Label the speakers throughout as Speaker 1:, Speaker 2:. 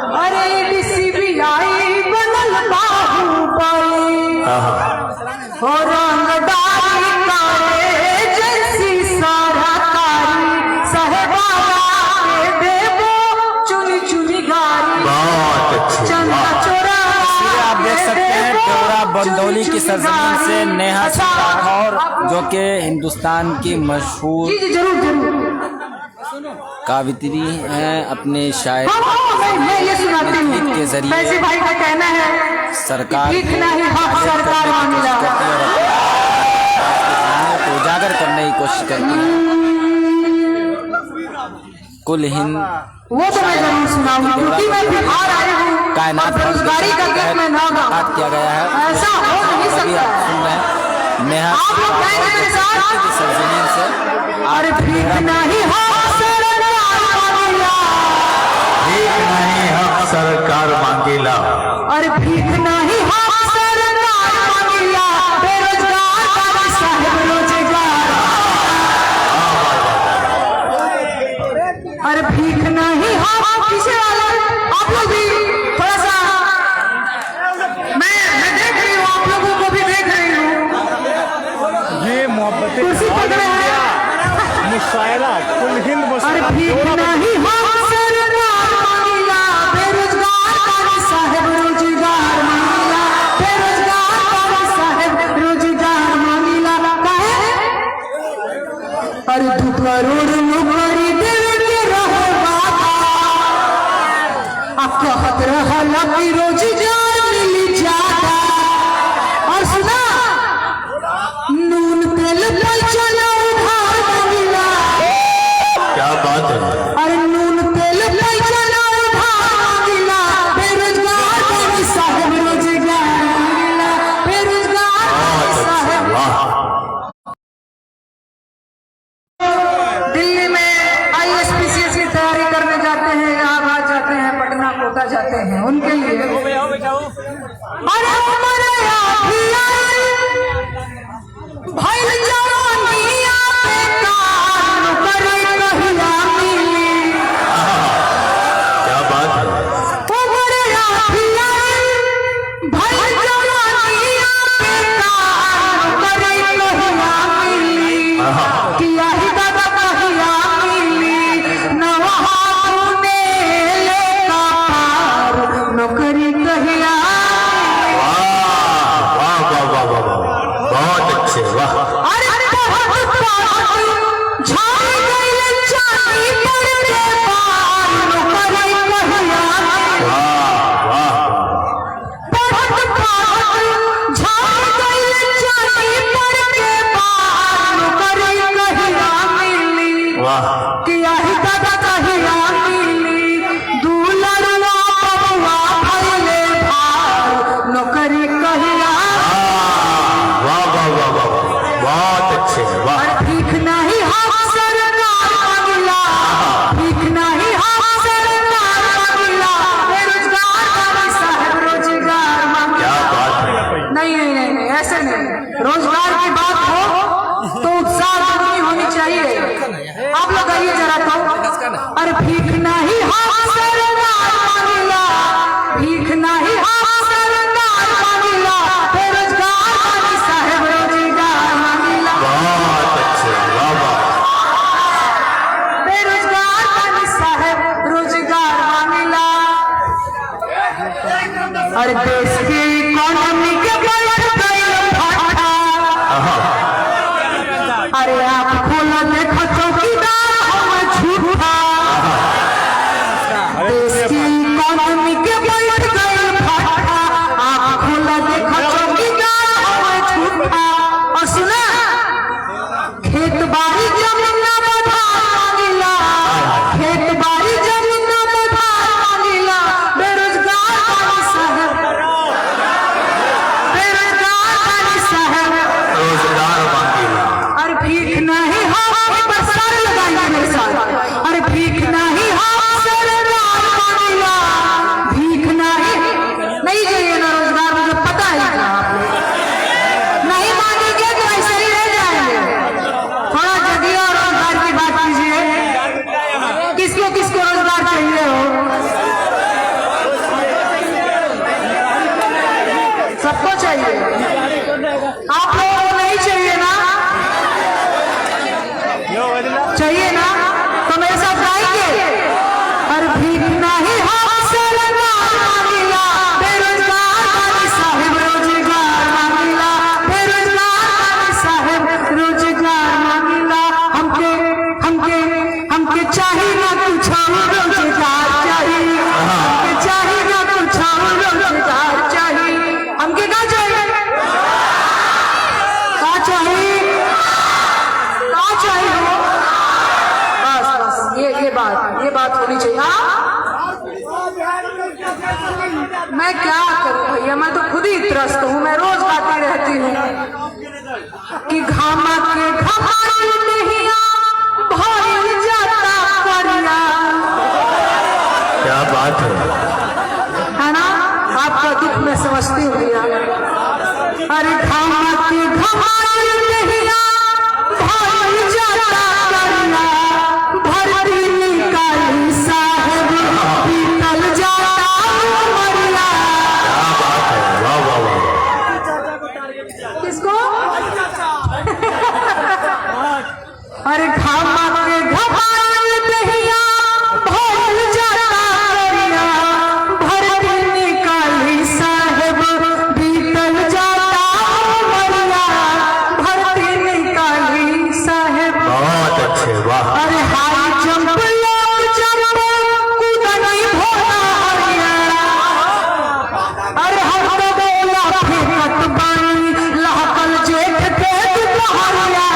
Speaker 1: अरे CBI बनल बाहुबली और रंगदारी करे जैसी सरकारी साहेबाना के देवो चुनी चुनी गारी। चंदा चोरा
Speaker 2: आप देख सकते हैं डोरा बंदौली की सरजमीन से नेहा सिंह राठौर जो कि हिंदुस्तान की मशहूर कावित्री हैं, अपने शायर के जरिए
Speaker 1: भाई का कहना है
Speaker 2: सरकार को उजागर करने की कोशिश करती है। कुल हिंद
Speaker 1: वो तो मैं जरूर सुनाऊंगा क्योंकि मैं बिहार आई हूँ।
Speaker 2: कायनात
Speaker 1: बेरोजगारी का गीत मैं ना गाऊं
Speaker 2: किया गया है।
Speaker 1: ऐसा हो नहीं सकता।
Speaker 2: आप सुन रहे हैं नेहा
Speaker 1: आप लोग गाएंगे मेरे साथ
Speaker 2: की सरजमीन से।
Speaker 1: अरे भीख नहीं
Speaker 3: सरकार मांगेला,
Speaker 1: अरे भीख नहीं सरकार मांगेला, बेरोजगार बाबा साहेब रोजगार। अरे भीख नहीं पीछे वाला आप लोग भी थोड़ा सा मैं देख रही हूँ, आप लोगों को भी देख रही हूँ।
Speaker 3: ये मोहब्बत
Speaker 1: कुर्सी पकड़े हैं
Speaker 3: मुशायरा कुल हिंद।
Speaker 1: अरे भीख नहीं अरे 2 करोड़ नौकरी देवे के रहो बाबा, अब कहत रहला कि रोजगार मिली ज्यादा। और सुना नून तेल पैसा उधार मिला।
Speaker 3: क्या बात है।
Speaker 1: अरे नून तेल पैसा उधार मिला, बेरोजगार बाबा साहेब रोजगार मिला, बेरोजगार बाबा साहेब। दिल्ली में ISPCS की तैयारी करने जाते हैं, इलाहाबाद जाते हैं, पटना कोटा जाते हैं, उनके लिए अरे भाई जवानिया बेकार नौकरी कहिया मिली।
Speaker 3: क्या बात है।
Speaker 1: भाई जवानिया बेकार नौकरी कहिया मिली, किया ही दादा कहिया मिली, नवा तूने लेका पार नौकरी कहिया।
Speaker 3: वाह वाह वाह वाह वाह, बहुत अच्छे, वाह।
Speaker 1: अरे झाड़ गई चांदी पर के पार नौकरी कहिया।
Speaker 3: वाह वाह।
Speaker 1: झाड़ गई चांदी पर के पार नौकरी कहिया मिली,
Speaker 3: वाह।
Speaker 1: किया ही दादा कहिया मिली, दुलरवा बबुआ भइले भार नौकरी कहिया।
Speaker 3: वाह वाह वाह वाह, बहुत अच्छे, वाह।
Speaker 1: भीख नहीं सरकार मांगिला, भीख नहीं सरकार मांगिला, बेरोजगार बाबा साहेब रोजगार मांगिला।
Speaker 3: क्या बात है।
Speaker 1: नहीं नहीं नहीं नहीं ऐसे नहीं, रोजगार की बात हो तो उत्साह दुगनी होनी चाहिए। आप लोग आइए जरा तो। अरे भीख नहीं सरकार मांगिला, भीख नहीं सरकार मांगिला, बेरोजगार बाबा साहेब रोजगार मांगिला,
Speaker 3: बहुत अच्छे, वाह वाह।
Speaker 1: बेरोजगार बाबा साहेब रोजगार मांगिला। अरे देश की इकोनॉमी के बैठ गई भाटा। अरे आप खोलो देखो चौकीदार हम झूठा। देश की इकोनॉमी के बैठ गई भाटा, आप खोलो देखो चौकीदार हम झूठा। और सुना खेत बाड़ी जमीन ना बधार मांगिला, खेत बाड़ी जमीन ना बधार मांगिला, बेरोजगार बाबा साहेब। मैं क्या करूं भैया, मैं तो खुद ही त्रस्त हूँ। मैं रोज गाती रहती हूँ कि घामा के घमाई दहिया भइल जाता करिया।
Speaker 3: क्या बात
Speaker 1: है ना, आपका दुख मैं समझती हूँ भैया। अरे घामा के घमाई दहिया भइल जाता करिया, भरती निकाली साहेब पीतल जाता मरिया।
Speaker 3: क्या बात है, वाह वाह वाह।
Speaker 1: किसको? अरे घामा के घमाई दहिया भइल जाता करिया, भरती निकाली साहेब पीतल जाता मरिया, भरती निकाली साहेब।
Speaker 3: बहुत अच्छे, वाह।
Speaker 1: अरे हाई जंप लॉन्ग जंप कूदनी भोला हरिया। अरे हम तो बोला फेंकत बानी लहकल जेठ के दुपहरिया,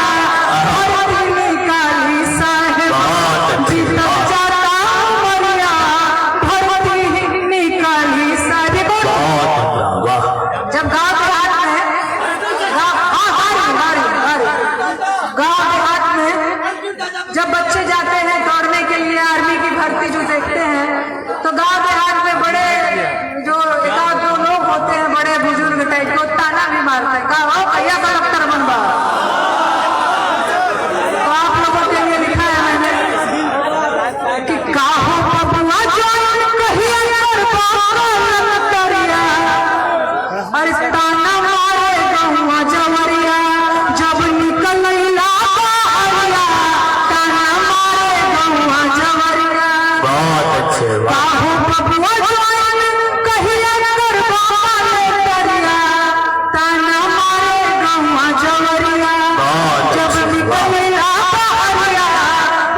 Speaker 1: भरती निकाली साहेब पीतल जाता मरिया, भरती निकाली साहेब।
Speaker 3: वाह।
Speaker 1: जब गाँव देहात में गाँव देहात में जब बच्चे जाते हैं दौड़ने के लिए, आर्मी की भर्ती जो देखते हैं, तो गांव देहात में बड़े जो एक आध दो लोग होते हैं बड़े बुजुर्ग टाइप को ताना भी मारते हैं, कहा भैया का दफ्तर बनवा। तो आप लोगों के लिए लिखा है मैंने कि काहो बबुआ जान कहिया करबा करिया। अरे ताना मारे गहुआ जवरिया, जब निकलैला बहरिया, ताना मारे गहुआ जवरिया।
Speaker 3: बहुत अच्छे, वाह।
Speaker 1: काहो बबुआ जान कहिया करबा करिया, ताना मारे गहुआ जवरिया, जब निकलैला बहरिया,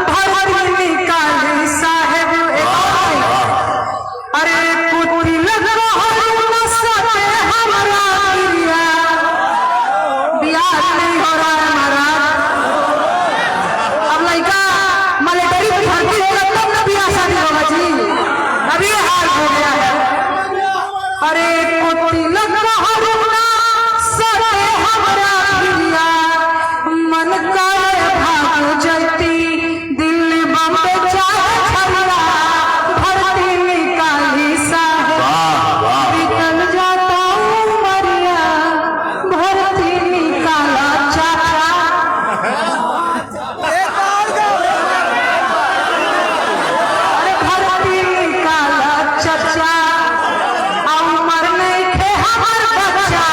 Speaker 1: भरती निकाली साहेब। अरे कुटी लगा सके हमारा गिरिया, बियाह नहीं हो रहा है हमारा। अब लड़का मिलिट्री में भर्ती होगा तब ना बियाह शादी होगा जी, अभी ये हाल हो गया है। अरे कुटी लगा सके हमारा गिरिया, मन करे भाग जैती दिल्ली बम्बे चाहे छलिया, भरती निकाली साहेब
Speaker 3: वाह वाह।
Speaker 1: निकल जाता मरिया, भरती निकाला चाचा। अरे भरती निकाला चाचा, उमर नहीं थे हमार बच्चा,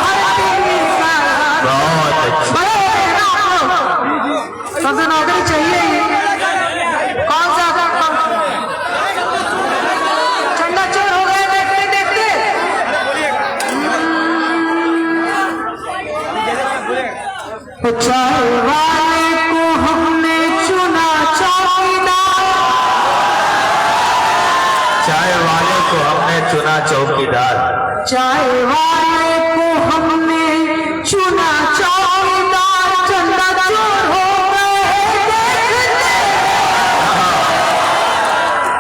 Speaker 1: भरती निकाला।
Speaker 3: बहुत अच्छे।
Speaker 1: बड़े हैं ना आप लोग, सबसे नौकरी चाहिए ही। कौन सा चंदा चोर हो गए देखते देखते। चाय वाले को हमने चुना चौकीदार,
Speaker 3: चाय वाले को हमने चुना चौकीदार।
Speaker 1: चाय वाले को हमने चुना चौकीदार, चंदा चोर हो गए देखते।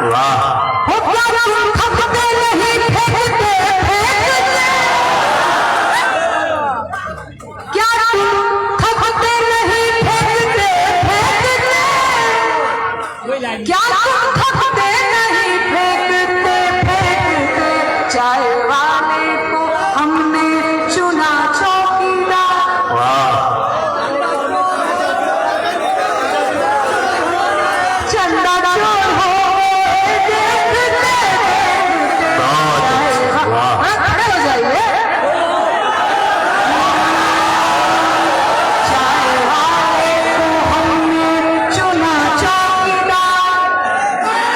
Speaker 3: वाह।
Speaker 1: हो क्या तुम थकते नहीं फेंकते फेंकते, क्या तुम थकते नहीं फेंकते फेंकते, क्या तुम थकते नहीं फेंकते फेंकते। चाय वाले को हमने चुना चौकीदार,
Speaker 3: वाह।
Speaker 1: चंदा चोर हो गए देखते देखते।
Speaker 3: बहुत अच्छे, वाह।
Speaker 1: खड़े हो जाइए। चाय वाले को हमने चुना चौकीदार,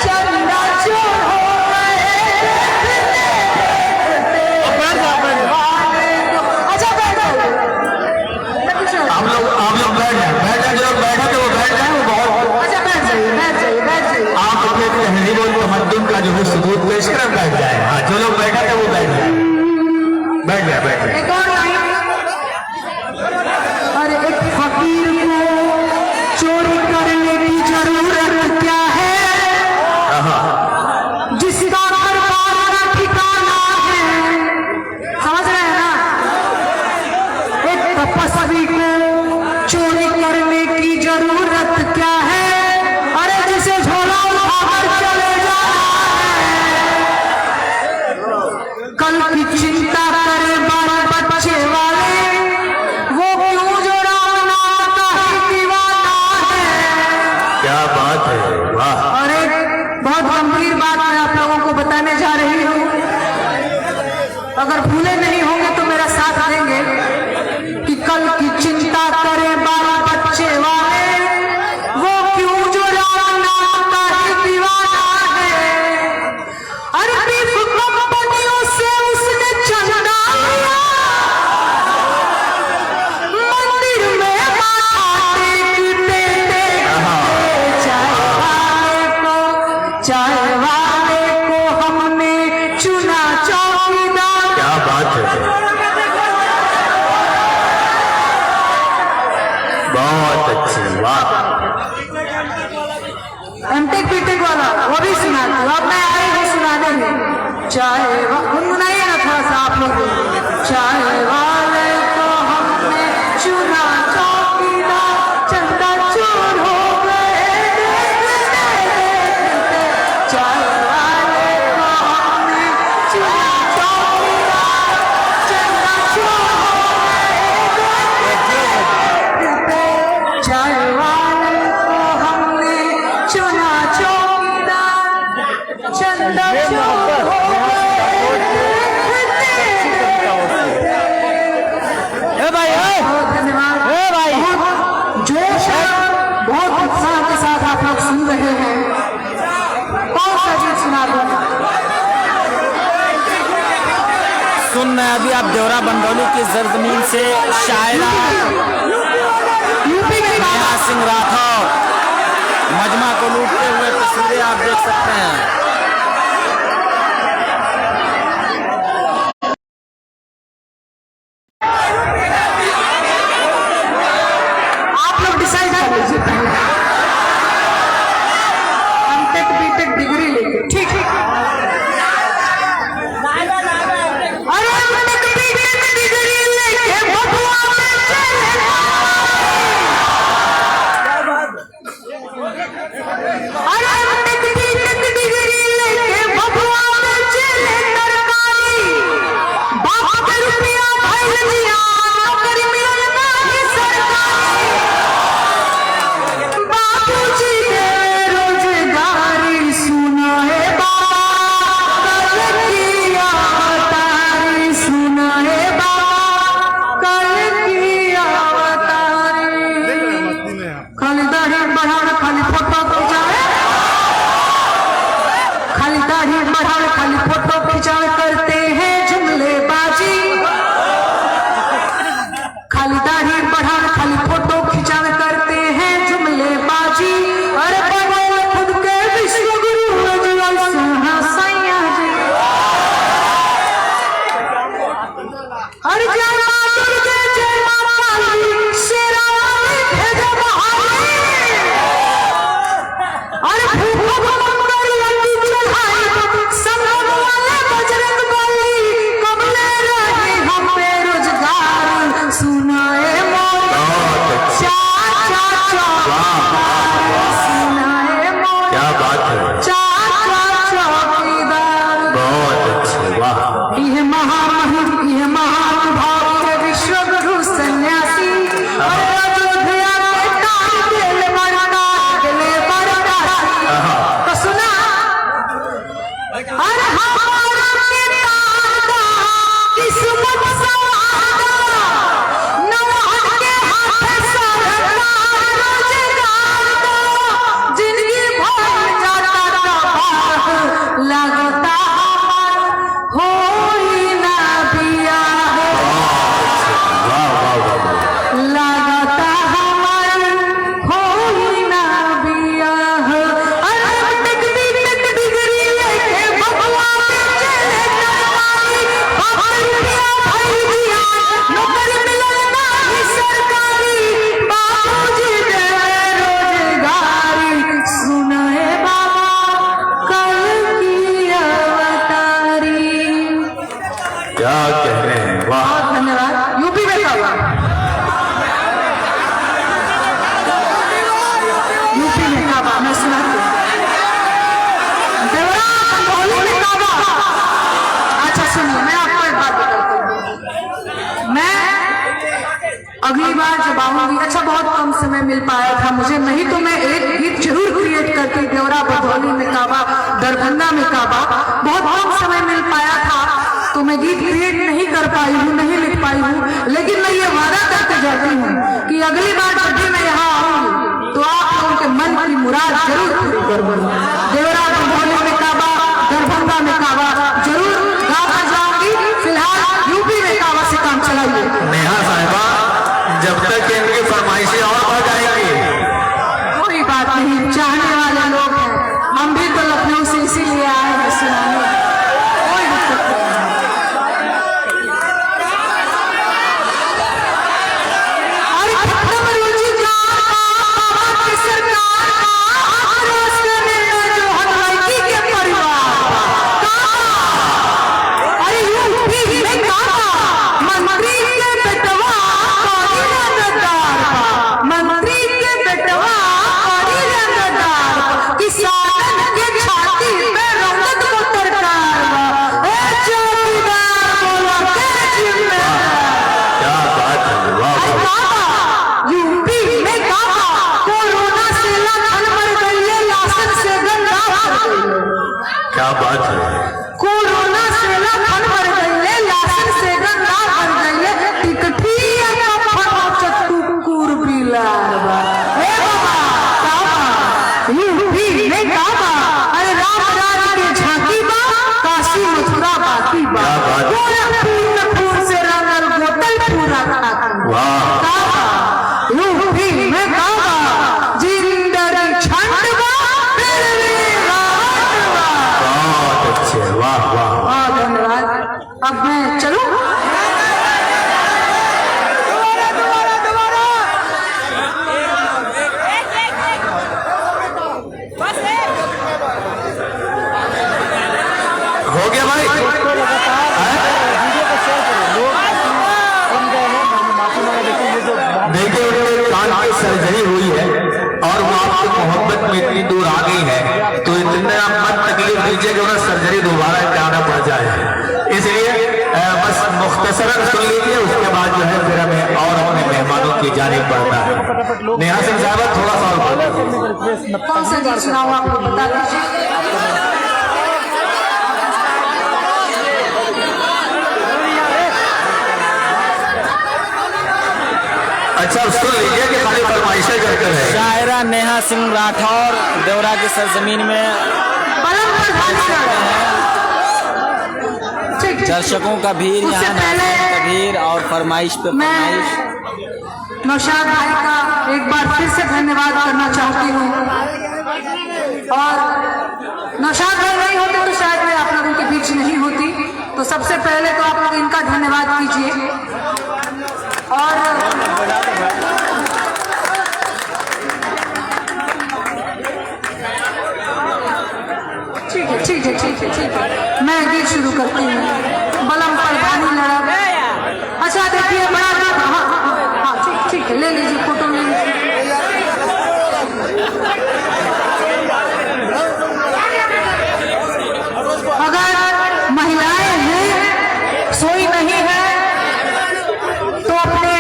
Speaker 1: चंदा चोर हो गए देखते देखते। अच्छा बैठ जाइए।
Speaker 3: आप लोग बैठ जाए, जो लोग बैठे थे वो बैठ जाए, वो बहुत।
Speaker 1: अच्छा बैठ जाइए बैठ जाइए बैठ जाइए।
Speaker 3: आप अपने तहरीर और तमद्दुन का जो है सबूत पेश कर बैठ जाए। हाँ, जो लोग बैठे थे वो बैठ जाए, बैठ जाए, बैठ जाए।
Speaker 1: एक और लाइन। अरे एक फकीर को चोरी करने की जरूरत क्या है,
Speaker 3: हाँ।
Speaker 1: जिसका घर बार का ठिकाना गाने जा रही हूँ। अगर भूले नहीं होंगे तो मेरा साथ देंगे कि कल की चिंता करे बाल बच्चे वाले, वो क्यों जो राम नाम का ही दीवाना है। अरबी कंपनियों से उसने चंदा लिया, मंदिर में माथा टेकते चाय वाले को हमने चुना चौकीदार।
Speaker 3: क्या बात है, बहुत अच्छी, वाह।
Speaker 1: एमटेक बीटेक वाला वो भी सुना दो, अब मैं आई हूँ सुनाने में। चाय गुनगुनाइए ना थोड़ा सा आप लोग। चाय वाले को हमने चुना चौकीदार, चंदा चोर हो गए चाय वाले को हमने चुना चौकीदार, चंदा चोर हो गए चाय वाले को हमने चुना चौकीदार, चंदा चोर हो बहुत धन्यवाद। बहुत जोश है, बहुत उत्साह के साथ आप लोग सुन रहे हैं। कौन सा गीत सुना दूं?
Speaker 2: सुन रहे अभी आप देवरा बंदौली की सरजमीन से शायरा
Speaker 1: यूपी में
Speaker 2: नेहा सिंह राठौर मजमा को लूटते हुए तस्वीरें आप देख सकते हैं।
Speaker 1: आप लोग डिसाइड कर लीजिए पहले। एमटेक बीटेक डिग्री लेके ठीक है। अरे एमटेक बीटेक डिग्री लेके बबुआ में चले अरे एमटेक बीटेक डिग्री लेके बबुआ में चले तरकारी, बाप के रुपया भइल जिया नौकरी मिलल नाही सरकारी। बाबूजी दे रोजगारी सुना है बाबा, कल की अवतारी सुना है बाबा, कल की अवतारी। खाली दाढ़ी बढ़ाना, खाली फोटो खिंचाए, खाली दाढ़ी बढ़ाना, खाली फोटो खिंचाए, करते हैं जुमलेबाजी। खाली दाढ़ी बढ़ाना, खाली फोटो खिंचाना, करते हैं जुमलेबाजी। अरे बने खुद के विश्व गुरु अजय सिंह सैया जी। हर जय मां दुर्गे जय मां काली, शेरा वाली भेजे बहाली। अरे भूखों को मंगल लड्डू चढ़ाई, संगम वाले बजरंग बली, कबले रहे हम बेरोजगार सुनाए मोर चाचा चौकीदार, सुनाए मोर
Speaker 3: क्या बात है,
Speaker 1: चाचा चौकीदार।
Speaker 3: बहुत अच्छी, वाह।
Speaker 1: यह महामहिम, यह महानुभाव के विश्व गुरु सन्यासी, और अयोध्या के काल दिल मरना दिले बरदासी। तो सुना अरे हमारा के कांदा किस्मत सवादा, नवाज के हाथ सरकार रोजगार दो, जिंदगी भर जाता तबाह लगता हमार होई ना बियाह,
Speaker 3: वाह वाह वाह,
Speaker 1: लगता हमार होई ना बियाह। अरे एमटेक बीटेक डिग्री लेके बबुआ में चले तरकारी, बाप रुपया भइल जिया नौकरी मिलल नाही सरकारी। बाबूजी दे रोजगारी सुनाए बाबा, कल की अवतारी।
Speaker 3: क्या कह रहे हैं, वाह।
Speaker 1: बहुत धन्यवाद। यूपी में काबा, यूपी में काबा मैं सुनाती हूँ। देवरा बंदौली में काबा। अच्छा सुनिए, मैं आपको एक बात बताती हूँ। मैं अगली बार जब आऊंगी, अच्छा बहुत कम समय मिल पाया था मुझे, नहीं तो मैं एक गीत जरूर क्रिएट करती। देवरा बंदौली में काबा, दरभंगा में काबा, बहुत मैं गीत क्रिएट नहीं कर पाई हूँ, नहीं लिख पाई हूँ, लेकिन मैं ये वादा करके जाती हूँ कि अगली बार जब भी मैं यहाँ आऊंगी तो आप लोगों के मन की मुराद जरूर पूरी करूंगी। देवरा बंदौली में काबा, दरभंगा में काबा जरूर गाकर जाऊंगी। फिलहाल यूपी में काबा से काम चलाइए।
Speaker 3: नेहा साहिबा, जब तक इनकी फरमाइशें और बढ़ जाएंगी।
Speaker 1: कोई बात नहीं, चाहने वाले लोग हैं, हम भी तो लखनऊ से इसीलिए आए हैं सुनाने। कोई दिक्कत नहीं। और खत्म रुचि का बाबा की सरकार का आक्रोश करने में जो हलवाई के परिवार का। अरे यूपी में काबा, मंत्री के बेटवा कौड़ी रंगदार बा, मंत्री के बेटवा कौड़ी रंगदार बा, किसान के छाती पे रंगत को तरकार बा। ए चौकीदार बोला के जिम्मेदार।
Speaker 3: क्या बात है, वाह
Speaker 1: अरे
Speaker 3: वाह।
Speaker 1: काबा, यूपी में काबा, कोरोना से लाखन मर गई है, लाशन से गंगा भर गई है।
Speaker 3: क्या बात है।
Speaker 1: कोरोना से लाखन मर गई है, लाशन से गंगा भर गई है, टिकठी या फटो चट्टू कुर बिलार बा। ए बाबा काबा, यूपी में काबा, अरे राम राज के झांकी बा, काशी मथुरा बाकी बा।
Speaker 3: क्या बात है।
Speaker 1: गोरखपुर में फूल से रंगल बोतल पूरा खाकी बा।
Speaker 3: वाह।
Speaker 1: काबा, यूपी में काबा, जिंदगी छंड बा, फिर भी रावण बा।
Speaker 3: बहुत अच्छे, वाह वाह।
Speaker 1: बहुत धन्यवाद। अब मैं चलूं?
Speaker 3: हो गया भाई। देखिए, उनके कान की सर्जरी हुई है और वो आपकी मोहब्बत में इतनी दूर आ गई है, तो इतना मत तकलीफ दीजिए कि उन्हें सर्जरी दोबारा कराना पड़ जाए। इसलिए बस मुख्तसरन सुन लीजिए, उसके बाद जो है फिर हमें और अपने मेहमानों की जानिब बढ़ना है। नेहा सिंह साहब, थोड़ा सा और
Speaker 1: कौन सा गीत सुनाऊं आपको बता दीजिए।
Speaker 3: अच्छा सुन लीजिए कि खाली फरमाइशें करते रहे।
Speaker 2: शायरा नेहा सिंह राठौर देवरा की सरजमीन में
Speaker 1: बलम पर ध्यान से। ठीक, ठीक,
Speaker 2: दर्शकों का भीड़,
Speaker 1: उससे
Speaker 2: यहाँ
Speaker 1: पहले
Speaker 2: नाज़रीन का भीड़ और फरमाइश पे
Speaker 1: मैं
Speaker 2: फरमाइश।
Speaker 1: नौशाद भाई का एक बार फिर से धन्यवाद करना चाहती हूँ। और नौशाद भाई नहीं होते तो शायद मैं आप लोगों के बीच नहीं होती, तो सबसे पहले तो आप लोग इनका धन्यवाद कीजिए। और ठीक है, ठीक है, ठीक है, ठीक है, मैं गीत शुरू करती हूँ। बलम पर भानी लड़ा। अच्छा देखिए, बड़ा हाँ हाँ हाँ, ठीक ठीक है, ले लीजिए, फोटो ले लीजिए। अगर महिलाएं हैं, सोई नहीं है, तो अपने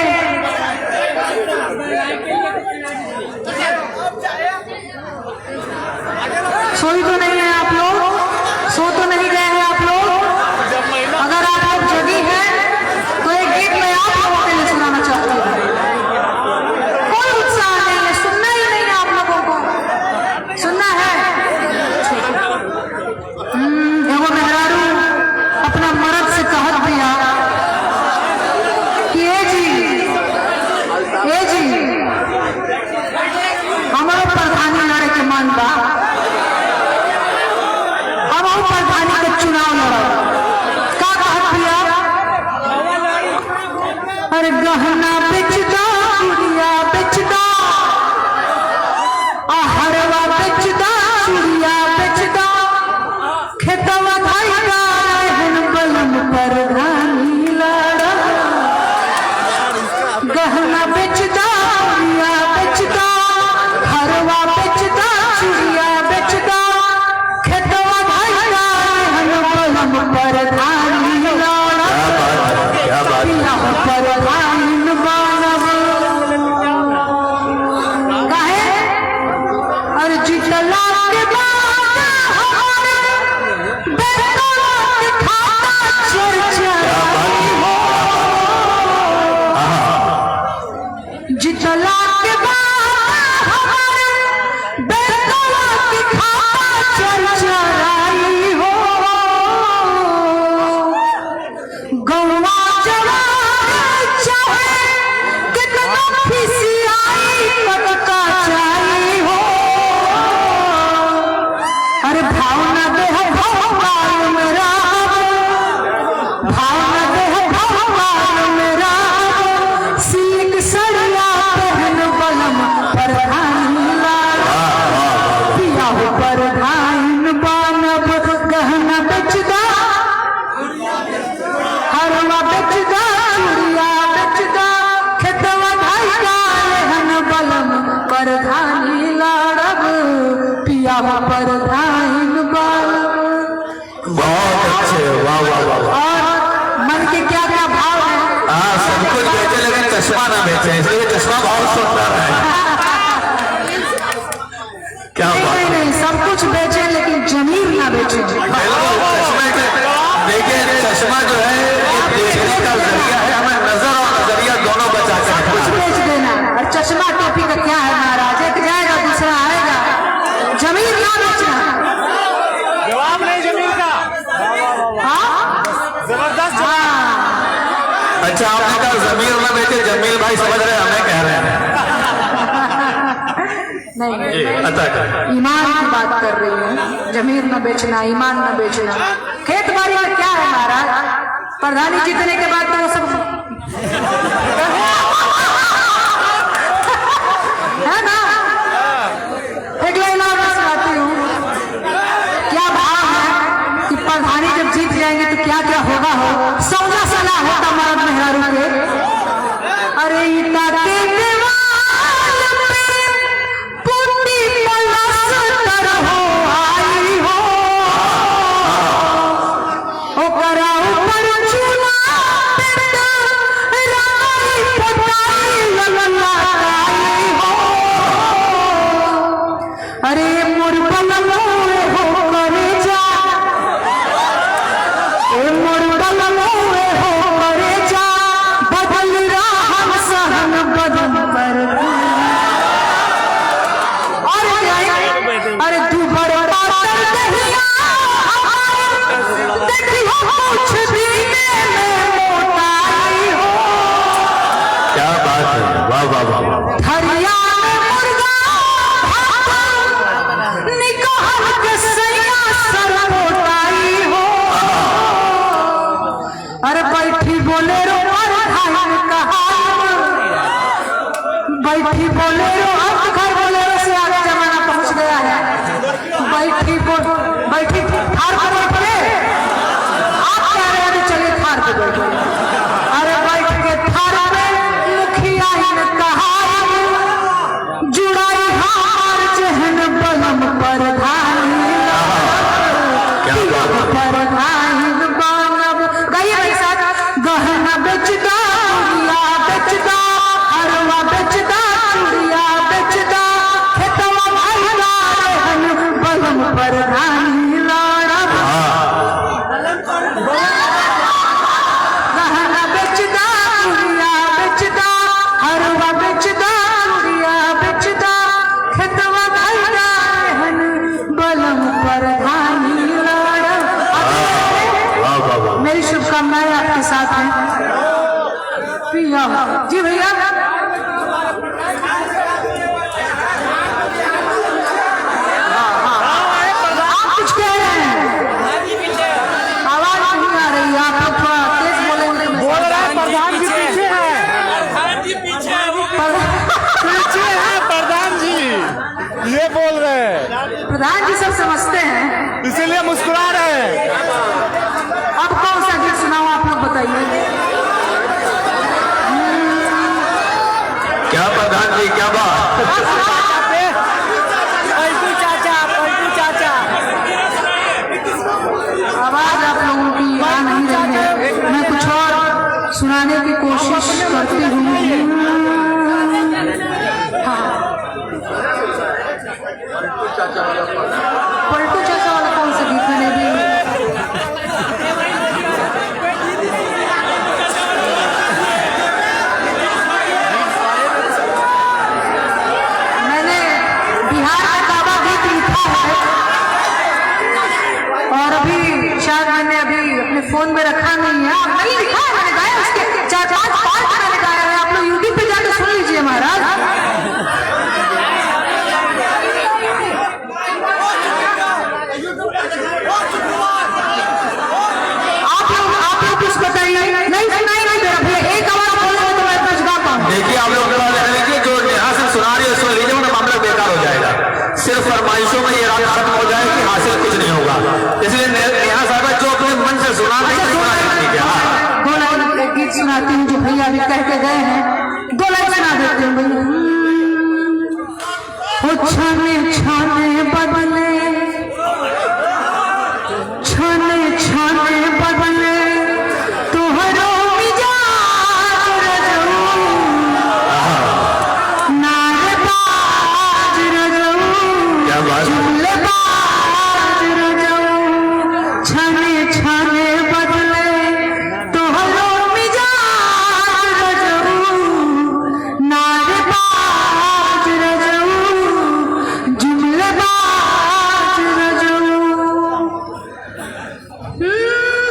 Speaker 1: सोई तो नहीं है आप लोग, सो तो नहीं गए हैं आप लोग। अगर आप लोग जगी हैं तो एक गीत मैं आप लोगों के लिए सुनाना चाहती हूँ। कोई उत्साह नहीं है, सुनना ही नहीं है आप लोगों को, सुनना है। एगो मेहरारू अपना मर्द से कहत दिया कि ए जी हमारे प्रधानी लड़े के मन बा।
Speaker 3: बहुत अच्छे, वाह वाह वाह वाह।
Speaker 1: और मन के क्या क्या भाव है।
Speaker 3: हाँ, सब कुछ बेचे लेकिन चश्मा ना बेचे, इसलिए चश्मा बहुत सुंदर है। क्या बात
Speaker 1: नहीं नहीं, सब कुछ बेचे लेकिन जमीर ना बेचे।
Speaker 3: चश्मे के देखिए, चश्मा जो है ये देखने का जरिया है, हमें नजर और नजरिया दोनों बचा के
Speaker 1: सब कुछ
Speaker 3: रखना है।
Speaker 1: बेच देना। और चश्मा टोपी का क्या है महाराज, एक जाएगा दूसरा आएगा, जमीर ना बेचना।
Speaker 4: जवाब नहीं जमीन का।
Speaker 1: हाँ
Speaker 4: जबरदस्त।
Speaker 1: हाँ,
Speaker 3: अच्छा, आपने कहा जमीर में बेचे, जमील भाई समझ रहे हैं, हमें कह रहे हैं।
Speaker 1: नहीं
Speaker 3: अच्छा,
Speaker 1: ईमान की बात कर रही हूँ, जमीर न बेचना, ईमान न बेचना। खेत बाड़ी में क्या है महाराज, प्रधानी जीतने के बाद तो वो सब है ना। एक लाइन और मैं सुनाती हूँ, क्या भाव है कि प्रधानी जब जीत जाएंगे तो क्या क्या होगा हो। सौदा सलाह होता मर्द मेहरारू के। अरे ईटा के दीवार पे पुट्टी पलस्तर हो आई हो, ओकरा ऊपर चूना पिट राई पोताई लललाई हो। अरे मोर बलमोए हो करे जा, ए मोर बलमोए हो करे जा, बदल रहन सहन बदल कर। और क्या है? अरे तू बड़ा पातर दहिया देखी हो कुछ दीने में मोटाई हो।
Speaker 3: क्या बात है, वाह वाह वाह वाह।
Speaker 1: हरिया में मुर्गा भात निकाल के सैया सर मोटाई हो। अरे बैठी बोले रो बैठी बोलेरो, अब तो खैर बोलेरो से आगे जमाना पहुंच गया है। बैठी थार पर बैठ के, आप कह रहे हैं चलिए थार पे बैठो। अरे बैठ के थार पे मुखिया ने कहा, जुड़ाई हार जहन बलम प्रधानी प्रधान बनब। गई भाई साहब, गहना बेचदा, चूड़िया बेचदा, हरवा बेचदा, चूड़िया बेचदा, खेतवा भरदा रहन बलम प्रधानी लड़ब। गहना बेचदा, चूड़िया बेचदा, हरवा बेचदा, चूड़िया बेचदा, खेतवा भरदा रहन बलम प्रधानी लड़ब।
Speaker 3: वाह वाह वाह।
Speaker 1: मेरी शुभकामनाएं आपके साथ हैं। प्रिया जी भैया, आप कुछ कह रहे हैं, आवाज नहीं आ रही, आप थोड़ा तेज बोलेंगे।
Speaker 4: बोल रहा है प्रधान जी पीछे है। पीछे है प्रधान जी, ये बोल रहे हैं,
Speaker 1: प्रधान जी सब समझते हैं,
Speaker 4: इसीलिए मुस्कुरा रहे हैं।
Speaker 1: अब कौन सा गीत सुनाऊं आप लोग बताइए।
Speaker 3: क्या प्रधान जी, क्या बात।
Speaker 4: पलटू चाचा
Speaker 1: आवाज आप लोगों की आ नहीं रही है, मैं कुछ और सुनाने की कोशिश करती हूँ। पलटू चाचा वाला कौन सा गीत मैंने भी बिहार का काबा गीत लिखा है, और अभी शायद मैंने अभी अपने फोन में रखा नहीं है। नहीं लिखा है, मैंने गाया, उसके 4-5 पार्ट मैंने गाया है। आप लोग यूट्यूब पे जाकर सुन लीजिए महाराज। आप लोग कुछ बताइए। नहीं सुनाई नहीं दे रहा भैया, एक आवाज बोलेंगे तो मैं कुछ गा पाऊंगा।
Speaker 3: देखिए, आप लोग देखिए, जो यहाँ से सुना रही है सुन लीजिए, वरना मामला बेकार हो जाएगा। सिर्फ फरमाइशों में ये रात खत्म हो जाएगी, हासिल कुछ नहीं होगा। इसलिए नेहा साहब जो अपने मन से सुना नहीं सुना लीजिए। हाँ,
Speaker 1: 2 लाइन एक गीत सुनाती हूँ जो भैया अभी कह के गए हैं, 2 लाइन सुना देते हैं भैया। छाने छाने बदले, छाने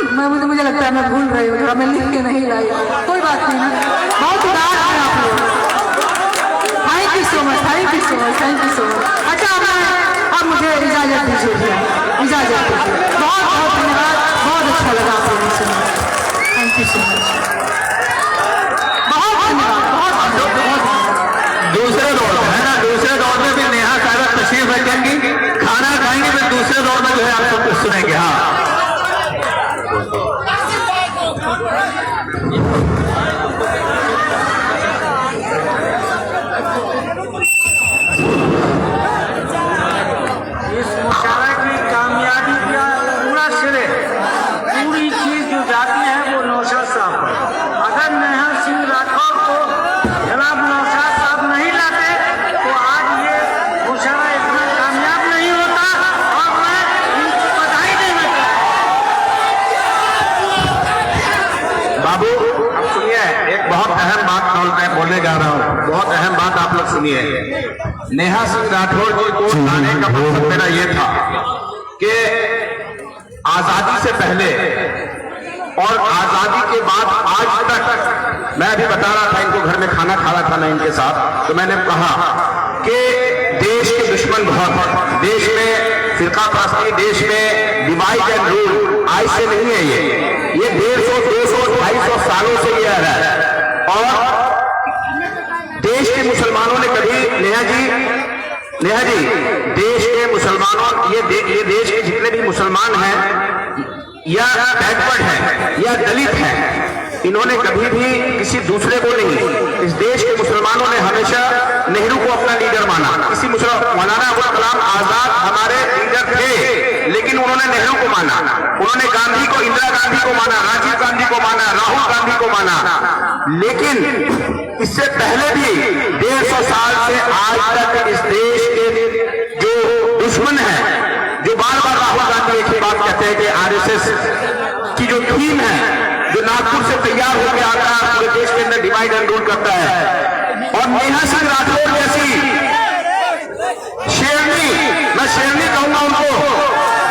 Speaker 1: मुझे लगता है मैं भूल रही हूँ, थोड़ा मैं लिख के नहीं लाई। कोई बात नहीं ना, बहुत उदार है आप लोग। Thank you so much, thank you so much, thank you so much. अच्छा अब मुझे इजाजत दीजिए भैया, इजाजत दीजिए। बहुत बहुत धन्यवाद, बहुत अच्छा लगा आप लोगों से। थैंक यू सो मच, बहुत धन्यवाद, बहुत धन्यवाद।
Speaker 3: दूसरे दौर में है ना, दूसरे दौर में भी नेहा साहब तशरीफ रखेंगी, खाना खाएंगे, फिर दूसरे दौर में जो है आप सब कुछ सुनेंगे। हाँ
Speaker 5: इस मुशायरे की कामयाबी का पूरा श्रेय, पूरी चीज जो जाती है वो नौशाद साहब पर। अगर नेहा सिंह राठौर को जनाब नौशाद साहब नहीं लाते तो आज ये मुशायरा इतना कामयाब नहीं होता। और मैं इनको बधाई देना चाहता
Speaker 3: बाबू अब सुनिए, एक बहुत अहम बात मैं बोलने जा रहा हूँ, बहुत अहम बात आप लोग सुनिए। नेहा सिंह राठौर जी को लाने का मकसद मेरा ये था कि आजादी से पहले और आजादी के बाद आज तक, मैं अभी बता रहा था इनको, घर में खाना खा रहा था मैं इनके साथ, तो मैंने कहा कि देश के दुश्मन बहुत, देश में फिरका परस्ती, देश में डिवाइड एंड रूल आज से नहीं है, ये 150, 200, 250 सालों से ये आ रहा है। और देश के मुसलमानों ने कभी, नेहा जी देश के मुसलमानों, ये देश के जितने भी मुसलमान हैं या बैकवर्ड हैं या दलित हैं, इन्होंने कभी भी किसी दूसरे को नहीं, इस देश के मुसलमानों ने हमेशा नेहरू को अपना लीडर माना। किसी मौलाना अबुल कलाम आजाद हमारे लीडर थे, लेकिन उन्होंने नेहरू को माना, उन्होंने गांधी को, इंदिरा गांधी को माना, राजीव गांधी को माना, राहुल गांधी को माना। लेकिन इससे पहले भी 150 साल से आज तक इस देश के जो दुश्मन हैं, जो बार बार राहुल गांधी एक ही बात कहते हैं कि आरएसएस की जो थीम है, जो नागपुर से तैयार होकर आता है, पूरे देश के अंदर डिवाइड एंड रूल करता है। और नेहा सिंह राठौर जैसी शेरनी, मैं शेरनी कहूंगा उनको,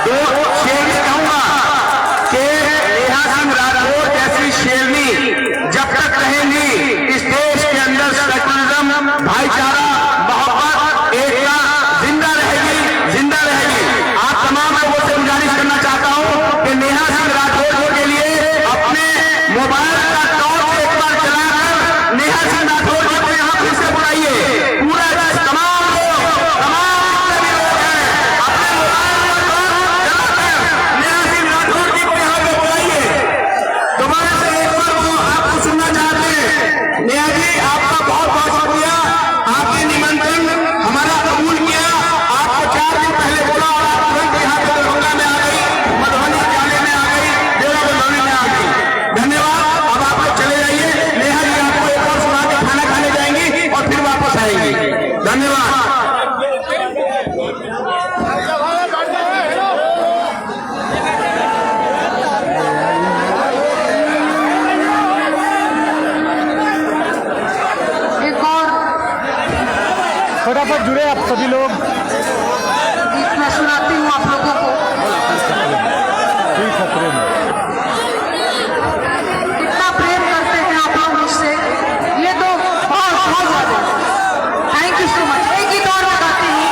Speaker 3: दो शेरनी कहूंगा कि नेहा सिंह राठौर जैसी शेरनी जब तक रहेंगी इस देश के अंदर सेकुलरिज्म, भाईचारा, मोहब्बत, एकता जिंदा रहेगी, जिंदा रहेगी। आप तमाम लोगों से गुजारिश करना चाहता हूं कि नेहा सिंह राठौर के लिए अपने मोबाइल का टॉर्च एक बार चलाकर नेहा सिंह राठौर जी को यहां फिर से बुलाइए। पूरा तमाम लोग, तमाम जितने भी लोग हैं, अपने मोबाइल का टॉर्च चलाकर नेहा सिंह राठौर जी को यहां पे बुलाइए। दोबारा से एक बार वो आपको सुनना चाहते हैं। नेहा जी आपका बहुत बहुत शुक्रिया, आपने निमंत्रण हमारा कबूल किया। आपको 4 दिन पहले बोला और आप तुरंत यहाँ पे दरभंगा में आ गई, मधुबनी जाने में आ गई, डेरा बंधौली में आ गई। धन्यवाद। अब आप लोग चले जाइए, नेहा जी आपको एक और सुना के खाना खाने जाएंगी और फिर वापस आएंगी। धन्यवाद।
Speaker 1: एक और
Speaker 4: फटाफट जुड़े आप सभी लोग।
Speaker 1: गीत मैं सुनाती हूँ आप लोगों को।
Speaker 4: खतरे में
Speaker 1: इतना प्रेम करते हैं आप लोग मुझसे, ये तो बहुत बहुत ज्यादा। Thank you so much. एक गीत और मैं गाती हूँ।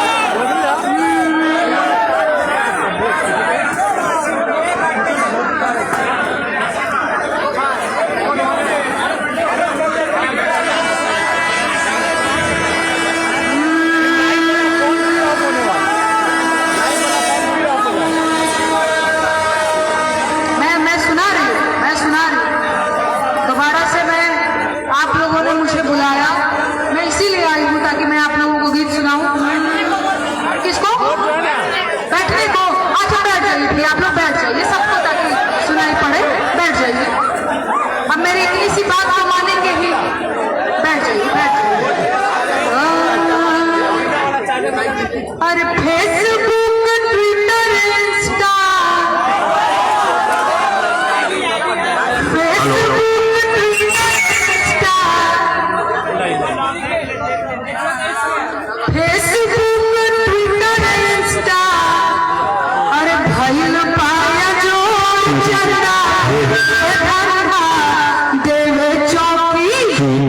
Speaker 1: देवे चौकी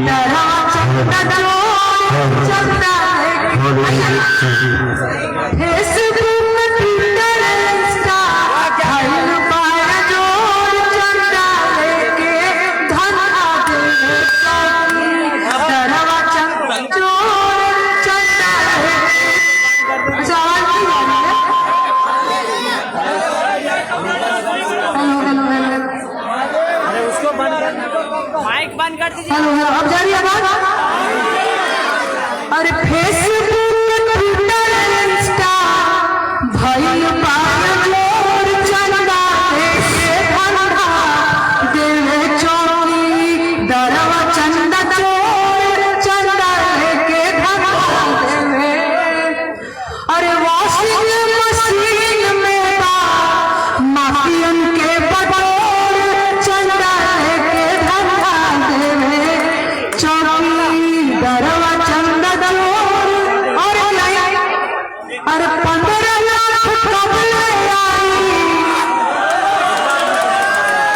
Speaker 1: डरा चंदा चोर चंदा फेसबुक ट्विटर इंस्टा भाई पाया जोर चंदा लेके धना देवे चौकी डरा चंदा चोर चंदा लेके सवाल की बात है।
Speaker 2: माइक बंद कर दीजिए।
Speaker 1: हेलो हेलो अब जा रही है बात। अरे फेसबुक ट्विटर इंस्टा भाई पाया जोर चंदा लेके धना देवे चौकी डरवा चंदा चोर चंदा लेके धना देवे। अरे वॉशिंग मशीन में माफियन के बटोर चंदा लेके धना देवे चौकी डरवा चंदा चोर। और नहीं अरे 15 लाख कब ले आई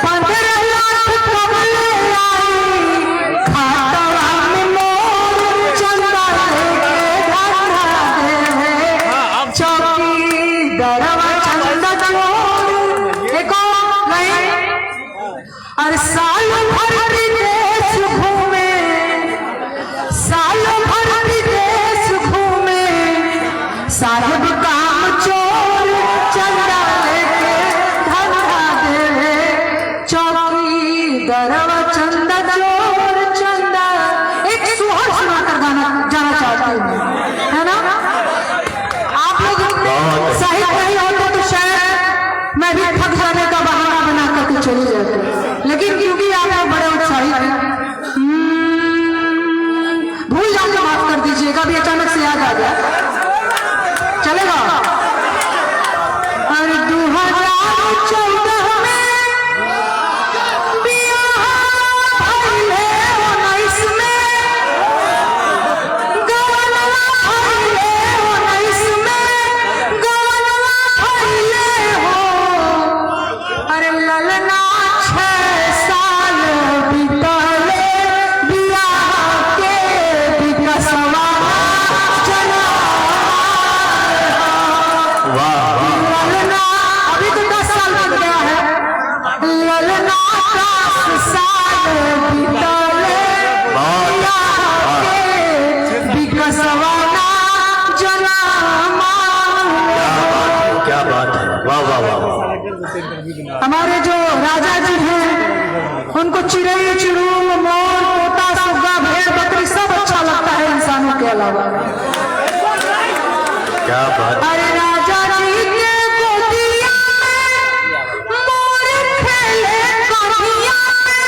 Speaker 1: 15 लाख कब ले आई खाटवा में मोर चंदा लेके धना देवे चौकी डरवा चंदा चोर। एक और नहीं अरे साल भर विदेश घूमे साल भर विदेश घूमे साहेब काम चोर चंदा लेके धना देवे चौकी डरवा चंदा चोर चंदा। एक सुहार सुनाकर गाना जाना चाहती हूँ है ना। आप लोग साहित्य नहीं होते तो शायद मैं भी थक जाने का बहाना बना करके चली जाती, लेकिन क्योंकि आप लोग बड़े उत्साही हैं भूल जाके माफ कर दीजिएगा। अभी अचानक से याद आ गया चलेगा। अरे 2014 में बियाह भइले 19 में गवनवा भइले 19 में गवनवा भइले हो। अरे ललना 6 साल बीतले बियाह के विकसवा चला। ललना अभी तो 10 साल बीत गया है। ललना 10 साल बीतले बियाह के विकसवा चला।
Speaker 3: क्या बात है, वाह वाह वाह।
Speaker 1: हमारे जो राजा जी हैं उनको चिड़ै चिड़ूम मोर तोता सुग्गा भेड़ बकरी सब अच्छा लगता है इंसानों के अलावा।
Speaker 3: क्या बात।
Speaker 1: अरे राजा जी के गोदिया में मोर खेले कहिया में